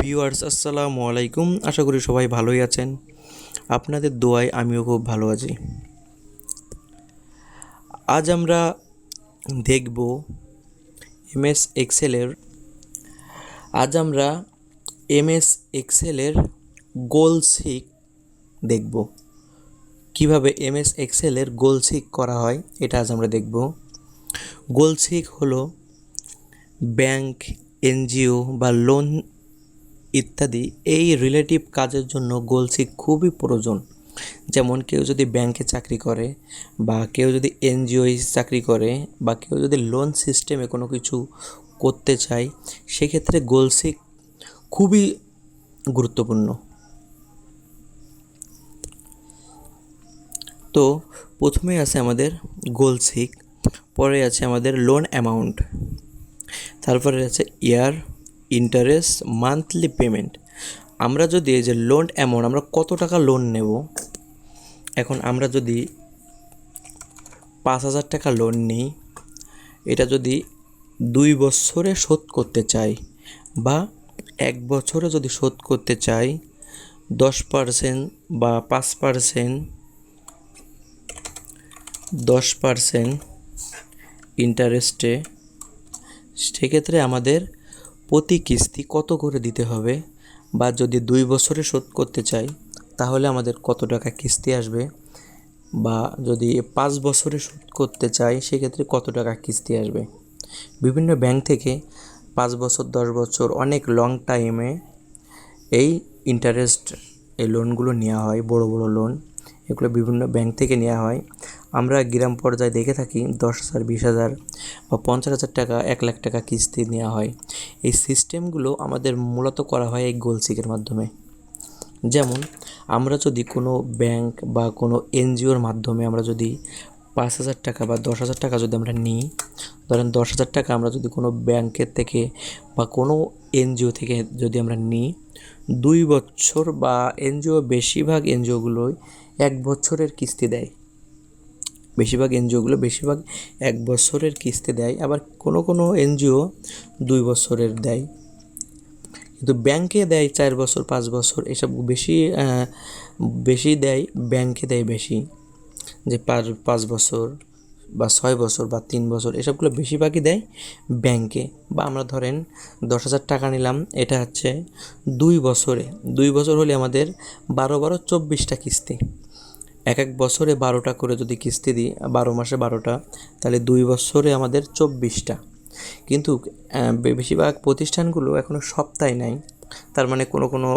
Viewers আসসালামু আলাইকুম। আশা করি সবাই ভালোই আছেন। আপনাদের দোয়ায় আমিও খুব ভালো আছি। আজ আমরা দেখব এমএস এক্সেলের আজ আমরা এমএস এক্সেলের গোল সিক দেখব। কিভাবে এমএস এক্সেলের গোল সিক করা হয় এটা আজ আমরা দেখব। গোল সিক হলো ব্যাংক, এনজিও বা লোন ইত্যাদি এই রিলেটিভ কাজের জন্য গোল সিক খুবই প্রয়োজন। যেমন কেউ যদি ব্যাংকে চাকরি করে বা কেউ যদি এনজিও চাকরি করে বা কেউ যদি লোন সিস্টেমে কোনো কিছু করতে চায়, সেক্ষেত্রে গোল সিক খুবই গুরুত্বপূর্ণ। তো প্রথমে আছে আমাদের গোল সিক, পরে আছে আমাদের লোন অ্যামাউন্ট, তারপরে আছে ইয়ার, ইন্টারেস্ট, মান্থলি পেমেন্ট। আমরা যদি এই যে লোন অ্যামাউন্ট, আমরা কত টাকা লোন নেব, এখন আমরা যদি 5,000 টাকা লোন নিই, এটা যদি 2 বছরে শোধ করতে চাই বা 1 বছরে যদি শোধ করতে চাই, 10% বা 10% ইন্টারেস্টে, সেক্ষেত্রে আমাদের প্রতি কিস্তি কত করে দিতে হবে, বা যদি 2 বছরে শোধ করতে চাই তাহলে আমাদের কত টাকা কিস্তি আসবে, বা যদি 5 বছরে শোধ করতে চাই সেক্ষেত্রে কত টাকা কিস্তি আসবে। বিভিন্ন ব্যাংক থেকে 5 বছর, 10 বছর, অনেক লং টাইমে এই এই লোনগুলো নেওয়া হয়। বড় বড় লোন এগুলো বিভিন্ন ব্যাংক থেকে নেওয়া হয়। আমরা গ্রাম পর্যায়ে দেখে থাকি 10,000, 20,000 বা 50,000 টাকা, 1 লাখ টাকা কিস্তি নেওয়া হয়। এই সিস্টেমগুলো আমাদের মূলত করা হয় এই গোল সিকের মাধ্যমে। যেমন আমরা যদি কোনো ব্যাংক বা কোনো এনজিওর মাধ্যমে আমরা যদি 5,000 টাকা বা 10,000 টাকা যদি আমরা নিই, ধরেন 10,000 টাকা আমরা যদি কোনো ব্যাংকের থেকে বা কোনো এনজিও থেকে যদি আমরা নিই, 2 বছর বা বেশিরভাগ এনজিওগুলোই 1 বছরের কিস্তি দেয়। বেশিরভাগ 1 বছরের কিস্তি দেয়, আবার কোনো কোনো এনজিও 2 বছরের দেয়, কিন্তু ব্যাংকে দেয় 4 বছর, 5 বছর, এসব বেশি দেয়। ব্যাংকে দেয় বেশি, যে 5 বছর বা 6 বছর বা 3 বছর, এসবগুলো বেশিরভাগই দেয় ব্যাংকে। বা আমরা ধরেন 10,000 টাকা নিলাম, এটা হচ্ছে 2 বছর হলে আমাদের 12 24টা কিস্তি। এক বছরে 12টা করে যদি কিস্তি দিই, 12 মাসে 12টা, তাহলে 2 বছরে আমাদের 24টা। কিন্তু বেশিরভাগ প্রতিষ্ঠানগুলো এখনও সপ্তাহে নেয়, তার মানে কোনো কোনো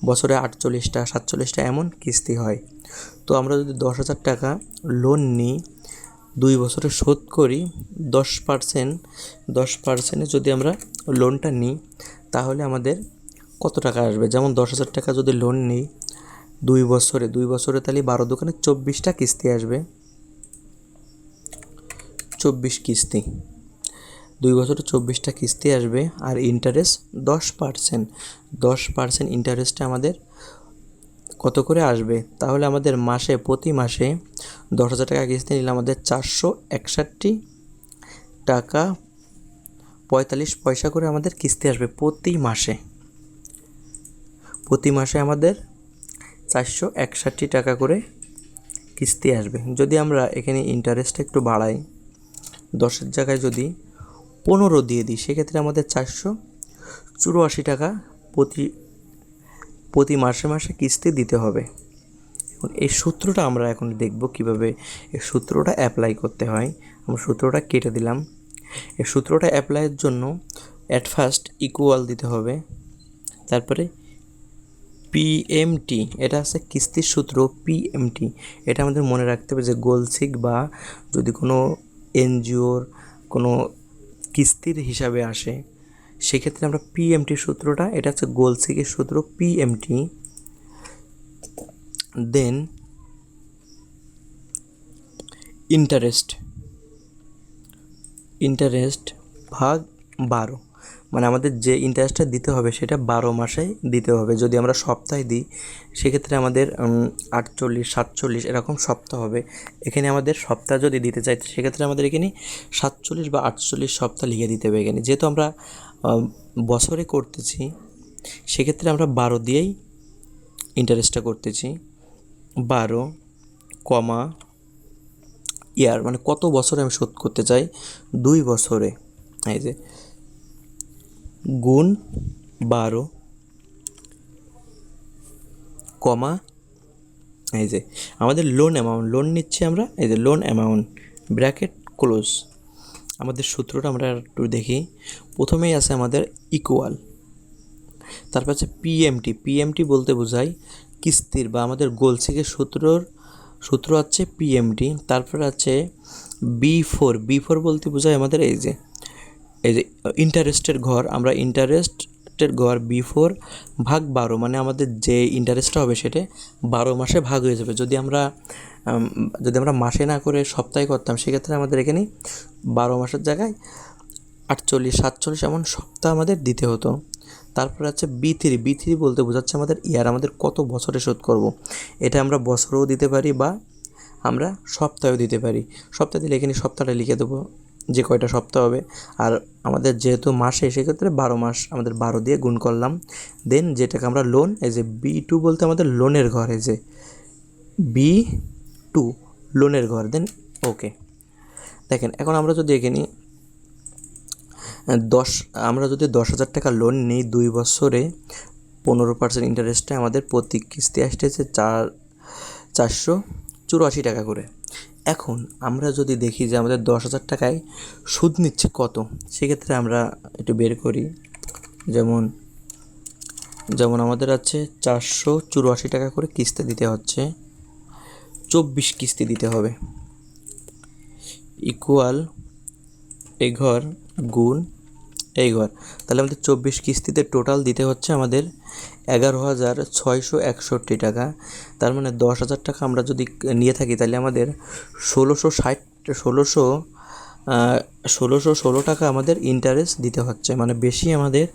বছরে 48টা, 47টা এমন কিস্তি হয়। তো আমরা যদি 10,000 টাকা লোন নিই, 2 বছরে শোধ করি, 10% যদি আমরা লোনটা নিই তাহলে আমাদের কত টাকা আসবে। যেমন 10,000 টাকা যদি লোন নিই 2 বছরে তাহলে 12 দোকানে 24টা কিস্তি আসবে। 24 কিস্তি, 2 বছরে 24টা কিস্তি আসবে। আর ইন্টারেস্ট 10% ইন্টারেস্টে আমাদের কত করে আসবে, তাহলে আমাদের প্রতি মাসে 10,000 টাকা কিস্তি নিলে আমাদের 461 টাকা 45 পয়সা করে আমাদের কিস্তি আসবে প্রতি মাসে। প্রতি মাসে আমাদের 461 টাকা করে কিস্তি আসবে। যদি আমরা এখানে ইন্টারেস্টটা একটু বাড়াই, 10-এর জায়গায় যদি 15 দিয়ে দিই, সেক্ষেত্রে আমাদের 484 টাকা প্রতি মাসে মাসে কিস্তি দিতে হবে। এখন এই সূত্রটা আমরা এখন দেখব কিভাবে এই সূত্রটা অ্যাপ্লাই করতে হয়। আমরা সূত্রটা কেটে দিলাম। এই সূত্রটা অ্যাপ্লাইয়ের জন্য অ্যাট ফার্স্ট ইকুয়াল দিতে হবে, তারপরে পিএমটি, এটা আছে কিস্তির সূত্র। পিএমটি এটা আমাদের মনে রাখতে হবে, যে গোল সিক বা যদি কোনো এনজিওর কোনো কিস্তির হিসাবে আসে, সেক্ষেত্রে আমরা পিএমটি সূত্রটা, এটা হচ্ছে গোল সিকের সূত্র পিএমটি। দেন ইন্টারেস্ট ভাগ 12, মানে আমাদের যে ইন্টারেস্টটা দিতে হবে সেটা 12 মাসে দিতে হবে। যদি আমরা সপ্তাহে দিই সেক্ষেত্রে আমাদের 48, 47 এরকম সপ্তাহ হবে। এখানে আমাদের সপ্তাহ যদি দিতে চাই সেক্ষেত্রে আমাদের এখানে 47 বা 48 সপ্তাহ লিখে দিতে হবে এখানে। যেহেতু আমরা বছরে করতেছি সেক্ষেত্রে আমরা 12 দিয়েই ইন্টারেস্টটা করতেছি। 12 কমা ইয়ার, মানে কত বছরে আমি শোধ করতে চাই, 2 বছরে। এই যে গুণ 12 কমা এই যে আমাদের লোন অ্যামাউন্ট, লোন নিচ্ছি আমরা, এই যে লোন অ্যামাউন্ট ব্র্যাকেট ক্লোজ। আমাদের সূত্রটা আমরা একটু দেখি। প্রথমেই আছে আমাদের ইকুয়াল, তারপর আছে পিএমটি। পিএমটি বলতে বোঝায় কিস্তির বা আমাদের গোলসিকের সূত্র আছে পিএমটি। তারপর আছে B4। B4 বলতে বোঝায় আমাদের এই যে ইন্টারেস্টের ঘর। আমরা ইন্টারেস্টের ঘর B4 ভাগ 12, মানে আমাদের যে ইন্টারেস্টটা হবে সেটা 12 মাসে ভাগ হয়ে যাবে। যদি আমরা মাসে না করে সপ্তাহে করতাম, সেক্ষেত্রে আমাদের এখানে 12 মাসের জায়গায় 48, 47 এমন সপ্তাহ আমাদের দিতে হতো। তারপর আছে B3। B3 বলতে বোঝাচ্ছে আমাদের ইয়ার, আমাদের কত বছরে শোধ করব। এটা আমরা বছরেও দিতে পারি বা আমরা সপ্তাহেও দিতে পারি। সপ্তাহে দিলে এখানে সপ্তাহটা লিখে দেবো, যে কয়টা সপ্তাহ হবে। আর আমাদের যেহেতু মাসে, সেক্ষেত্রে 12 মাস আমাদের 12 দিয়ে গুণ করলাম। দেন যেটাকে আমরা লোন, এই যে B2 বলতে আমাদের লোনের ঘর, এই যে B2 লোনের ঘর। দেন ওকে। দেখেন এখন আমরা যদি এখানে 10,000 টাকা লোন নিই 2 বছরে, 15% ইন্টারেস্টে আমাদের প্রতি কিস্তি আসতেছে 484 টাকা করে। এখন আমরা যদি দেখি যে আমাদের 10,000 টাকায় সুদ নিচ্ছে কত, সেক্ষেত্রে আমরা একটু বের করি। যেমন আমাদের আছে 484 টাকা করে কিস্তি দিতে হচ্ছে, 24 কিস্তি দিতে হবে। ইকুয়াল এই ঘর গুণ এই ঘর। তাহলে আমাদের 24 কিস্তিতে টোটাল দিতে হচ্ছে আমাদের 11,661 টাকা। তার মানে 10,000 টাকা আমরা যদি নিয়ে থাকি, তাহলে আমাদের 1,616 টাকা আমাদের ইন্টারেস্ট দিতে হচ্ছে। মানে বেশি আমাদের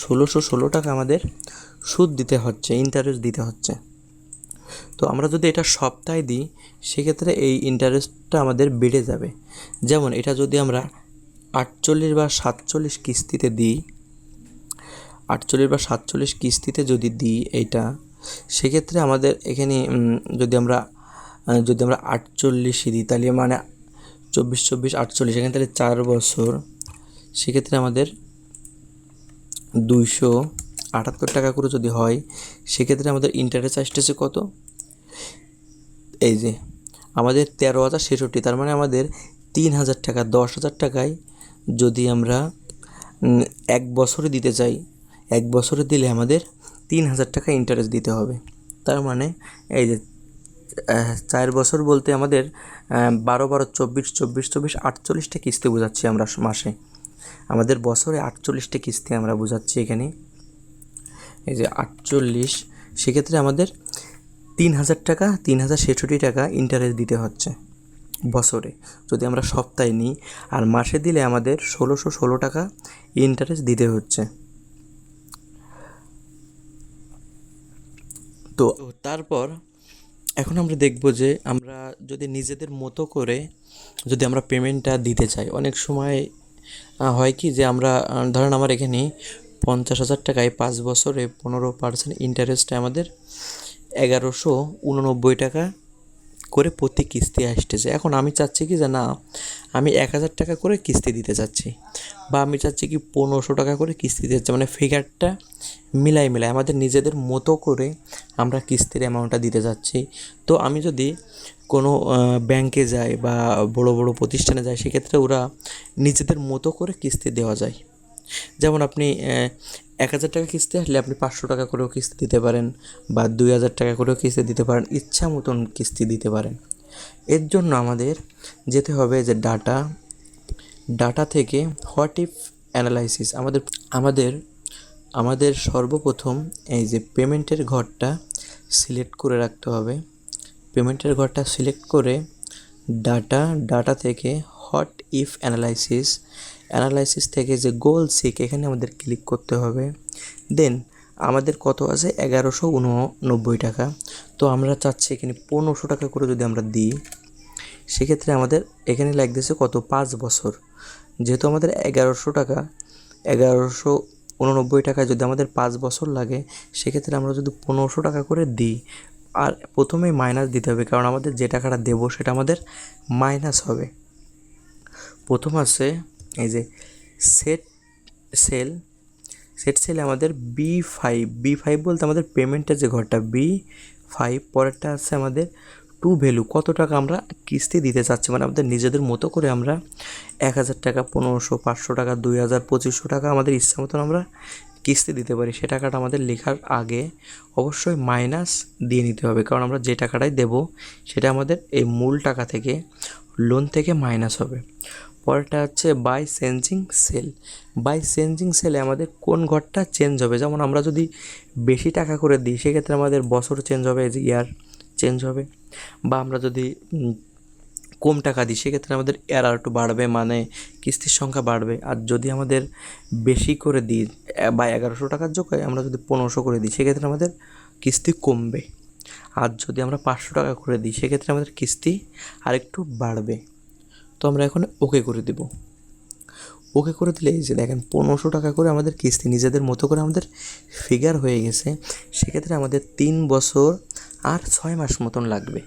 1,616 টাকা আমাদের সুদ দিতে হচ্ছে, ইন্টারেস্ট দিতে হচ্ছে। তো আমরা যদি এটা সপ্তাহে দিই, সেক্ষেত্রে এই ইন্টারেস্টটা আমাদের বেড়ে যাবে। যেমন এটা যদি আমরা 48 বা 47 কিস্তিতে দিই, 48 বা 47 কিস্তিতে যদি দিই এইটা, সেক্ষেত্রে আমাদের এখানে যদি আমরা 48 দিই, তাহলে মানে 24, 24, 48, এখানে তাহলে 4 বছর, সেক্ষেত্রে আমাদের 278 টাকা করে যদি হয়, সেক্ষেত্রে আমাদের ইন্টারেস্ট আসতেছে কত, এই যে আমাদের 13,066। তার মানে আমাদের 3,000 টাকা, 10,000 টাকায় যদি আমরা 1 বছরে দিতে চাই, 1 বছরে দিলে আমাদের 3,000 টাকা ইন্টারেস্ট দিতে হবে। তার মানে এই যে 4 বছর বলতে আমাদের 12, 12, 24, 24, 24, 48টা কিস্তি বোঝাচ্ছি আমরা মাসে। আমাদের বছরে 48টা কিস্তি আমরা বোঝাচ্ছি এখানে, এই যে 48। সেক্ষেত্রে আমাদের 3,000 টাকা, 3,066 টাকা ইন্টারেস্ট দিতে হচ্ছে বছরে। যদি আমরা সপ্তাহে নিই, আর মাসে দিলে আমাদের 1,616 টাকা ইন্টারেস্ট দিতে হচ্ছে। তো তারপর এখন আমরা দেখব যে আমরা যদি নিজেদের মতো করে যদি আমরা পেমেন্টটা দিতে চাই, অনেক সময় হয় কি যে আমরা ধরেন আমার এখানে 50,000 টাকায় 5 বছরে 15% ইন্টারেস্টে আমাদের 1,189 টাকা করে প্রতি কিস্তি আসতেছে। এখন আমি চাচ্ছি কি যে না, আমি 1,000 টাকা করে কিস্তি দিতে চাচ্ছি, বা আমি চাচ্ছি কি 1,500 টাকা করে কিস্তি দিতে চাচ্ছি, মানে ফিগারটা মিলাই আমাদের নিজেদের মতো করে আমরা কিস্তির অ্যামাউন্টটা দিতে যাচ্ছি। তো আমি যদি কোনো ব্যাংকে যাই বা বড় বড় প্রতিষ্ঠানে যাই, সেক্ষেত্রে ওরা নিজেদের মতো করে কিস্তি দেওয়া যায়। যেমন আপনি 1,000 টাকা কিস্তি আসলে আপনি 500 টাকা করেও কিস্তি দিতে পারেন, বা 2,000 টাকা করেও কিস্তি দিতে পারেন, ইচ্ছা মতন কিস্তি দিতে পারেন। এর জন্য আমাদের যেতে হবে যে ডাটা থেকে হোয়াট ইফ অ্যানালাইসিস। আমাদের সর্বপ্রথম এই যে পেমেন্টের ঘরটা সিলেক্ট করে রাখতে হবে। পেমেন্টের ঘরটা সিলেক্ট করে ডাটা থেকে হোয়াট ইফ অ্যানালাইসিস থেকে যে গোল সিক, এখানে আমাদের ক্লিক করতে হবে। দেন আমাদের কত আছে, 1,189 টাকা। তো আমরা চাচ্ছি এখানে 1,500 টাকা করে যদি আমরা দিই, সেক্ষেত্রে আমাদের এখানে লাগতেছে কত, 5 বছর। যেহেতু আমাদের 1,100 টাকা, 89 টাকায় যদি আমাদের 5 বছর লাগে, সেক্ষেত্রে আমরা যদি 1500 টাকা করে দিই, আর প্রথমেই মাইনাস দিতে হবে, কারণ আমাদের যে টাকাটা দেবো সেটা আমাদের মাইনাস হবে। প্রথম আছে এই যে সেট সেল। সেট সেলে আমাদের B5 বলতে আমাদের পেমেন্টের যে ঘরটা B5। পরেরটা আছে আমাদের টু ভ্যালু, কত টাকা আমরা কিস্তি দিতে চাচ্ছি, মানে আমাদের নিজেদের মতো করে আমরা 1000 টাকা, 1500, 500 টাকা, 2000, 2500 টাকা আমাদের ইচ্ছা মতন আমরা কিস্তি দিতে পারি। সে টাকাটা আমাদের লেখার আগে অবশ্যই মাইনাস দিয়ে নিতে হবে, কারণ আমরা যে টাকাটাই দেব সেটা আমাদের এই মূল টাকা থেকে, লোন থেকে মাইনাস হবে। পরেরটা হচ্ছে by changing cell. By changing সেলে আমাদের কোন ঘরটা চেঞ্জ হবে, যেমন আমরা যদি বেশি টাকা করে দিই সেক্ষেত্রে আমাদের বছর চেঞ্জ হবে, যে ইয়ার চেঞ্জ হবে। বা আমরা যদি কম টাকা দিই সেক্ষেত্রে আমাদের এর আর একটু বাড়বে, মানে কিস্তির সংখ্যা বাড়বে। আর যদি আমাদের বেশি করে দিই বা 1100 টাকার জায়গায় আমরা যদি 1500 করে দিই সেক্ষেত্রে আমাদের কিস্তি কমবে। আর যদি আমরা 500 টাকা করে দিই সেক্ষেত্রে আমাদের কিস্তি আরেকটু বাড়বে। তো আমরা এখন ওকে করে দেব। ওকে করে দিলে এই যে দেখেন 1500 টাকা করে আমাদের কিস্তি নিজেদের মতো করে আমাদের ফিগার হয়ে গেছে। সেক্ষেত্রে আমাদের 3 বছর আর 6 মাস মতন লাগবে।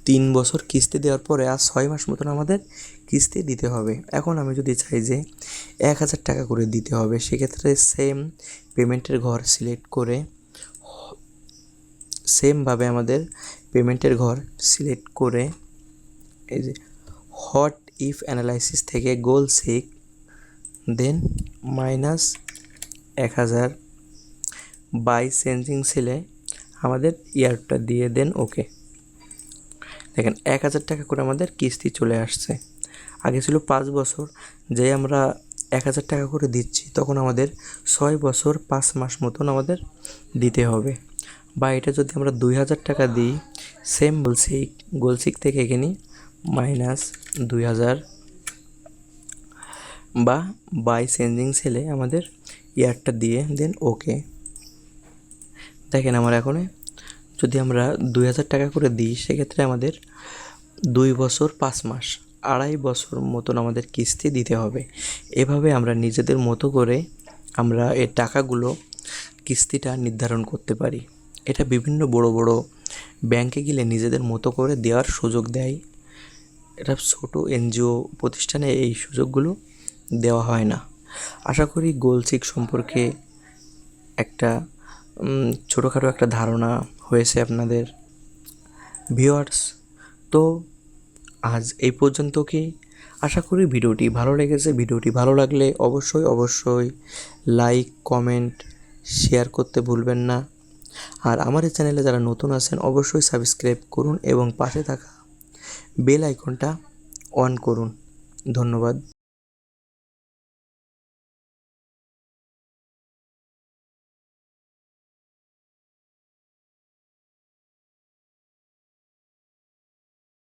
3 বছর কিস্তি দেওয়ার পরে আর 6 মাস মতন আমাদের কিস্তি দিতে হবে। এখন আমি যদি চাই যে 1000 টাকা করে দিতে হবে, সেক্ষেত্রে সেম পেমেন্টের ঘর সিলেক্ট করে, সেমভাবে আমাদের পেমেন্টের ঘর সিলেক্ট করে এই যে হট ইফ অ্যানালাইসিস থেকে গোল সিক, দেন -1000 বাই চেঞ্জিং সেলে আমাদের ইয়ারটা দিয়ে দেন ওকে। দেখেন 1000 টাকা করে আমাদের কিস্তি চলে আসছে। আগে ছিল 5 বছর, যে আমরা 1000 টাকা করে দিচ্ছি তখন আমাদের 6 বছর 5 মাস মতন আমাদের দিতে হবে। বা এটা যদি আমরা 2000 টাকা দিই, সেম গোলসিক থেকে এখানে -2000 বা বাই চেঞ্জিং সেলে আমাদের ইয়ারটা দিয়ে দেন ওকে। দেখেন আমার এখন যদি আমরা 2000 টাকা করে দিই সেক্ষেত্রে আমাদের 2 বছর 5 মাস, 2.5 বছর মতন আমাদের কিস্তি দিতে হবে। এভাবে আমরা নিজেদের মতো করে আমরা এই টাকাগুলো কিস্তিটা নির্ধারণ করতে পারি। এটা বিভিন্ন বড় বড় ব্যাংকে গেলে নিজেদের মতো করে দেওয়ার সুযোগ দেয়। এটা ছোটো এনজিও প্রতিষ্ঠানে এই সুযোগগুলো দেওয়া হয় না। আশা করি গোলসিক সম্পর্কে একটা ছোটোখাটো একটা ধারণা হয়েছে আপনাদের ভিউয়ার্স। তো আজ এই পর্যন্ত কি, আশা করি ভিডিওটি ভালো লেগেছে। ভিডিওটি ভালো লাগলে অবশ্যই লাইক, কমেন্ট, শেয়ার করতে ভুলবেন না। আর আমার এই চ্যানেলে যারা নতুন আছেন অবশ্যই সাবস্ক্রাইব করুন এবং পাশে থাকা বেল আইকনটা অন করুন। ধন্যবাদ।